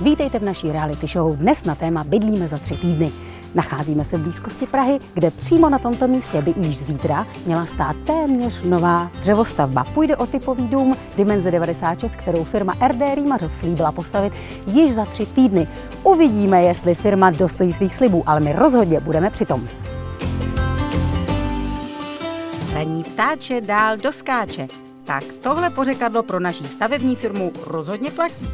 Vítejte v naší reality show. Dnes na téma Bydlíme za 3 týdny. Nacházíme se v blízkosti Prahy, kde přímo na tomto místě by již zítra měla stát téměř nová dřevostavba. Půjde o typový dům Dimenze 96, kterou firma RD Rýmařov slíbila postavit již za 3 týdny. Uvidíme, jestli firma dostojí svých slibů, ale my rozhodně budeme přitom. Raní ptáče dál doskáče. Tak tohle pořekadlo pro naší stavební firmu rozhodně platí.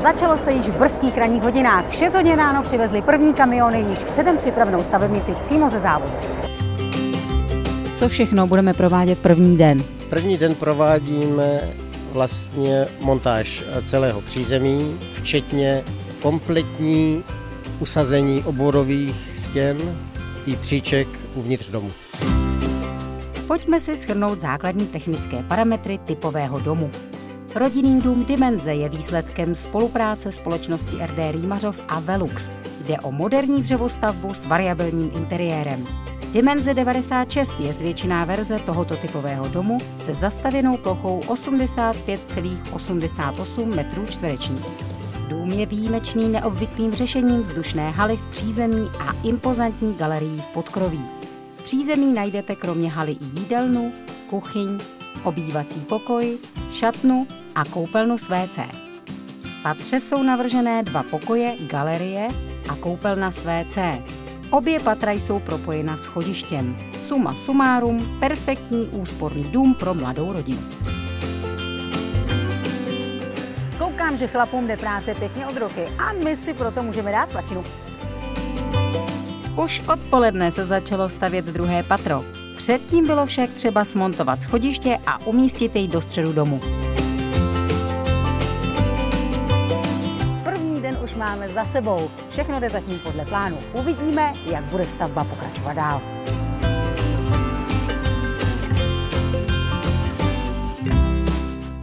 Začalo se již v brzkých ranních hodinách. V 6 hodin ráno přivezli první kamiony již předem připravenou stavebnici přímo ze závodu. Co všechno budeme provádět první den? První den provádíme vlastně montáž celého přízemí, včetně kompletní usazení oborových stěn i příček uvnitř domu. Pojďme si shrnout základní technické parametry typového domu. Rodinný dům Dimenze je výsledkem spolupráce společnosti RD Rýmařov a Velux. Jde o moderní dřevostavbu s variabilním interiérem. Dimenze 96 je zvětšená verze tohoto typového domu se zastavěnou plochou 85,88 m². Dům je výjimečný neobvyklým řešením vzdušné haly v přízemí a impozantní galerií v podkroví. V přízemí najdete kromě haly i jídelnu, kuchyň, obývací pokoj, šatnu a koupelnu s WC. V patře jsou navržené 2 pokoje, galerie a koupelna s WC. Obě patra jsou propojena schodištěm. Suma sumárum, perfektní úsporný dům pro mladou rodinu. Koukám, že chlapům jde práce pěkně od ruky a my si proto můžeme dát svačinu. Už odpoledne se začalo stavět 2. patro. Předtím bylo však třeba smontovat schodiště a umístit jej do středu domu. První den už máme za sebou. Všechno jde zatím podle plánu. Uvidíme, jak bude stavba pokračovat dál.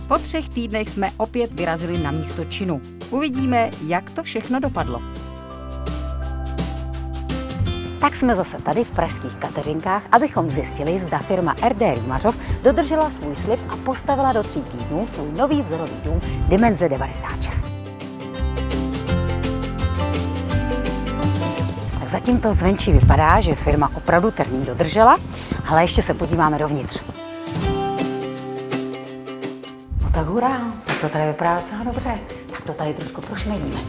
Po 3 týdnech jsme opět vyrazili na místo činu. Uvidíme, jak to všechno dopadlo. Tak jsme zase tady v pražských Kateřinkách, abychom zjistili, zda firma RD Rýmařov dodržela svůj slib a postavila do 3 týdnů svůj nový vzorový dům Dimenze 96. Tak zatím to zvenčí vypadá, že firma opravdu termín dodržela, ale ještě se podíváme dovnitř. No tak hurá, tak to tady vypadá docela dobře. Tak to tady trošku prošmedíme.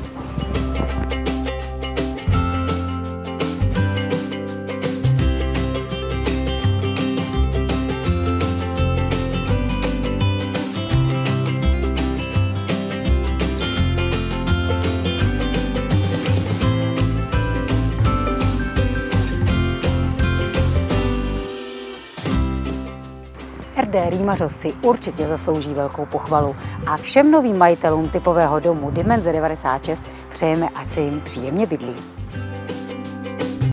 RD Rýmařov si určitě zaslouží velkou pochvalu a všem novým majitelům typového domu Dimenze 96 přejeme, ať se jim příjemně bydlí.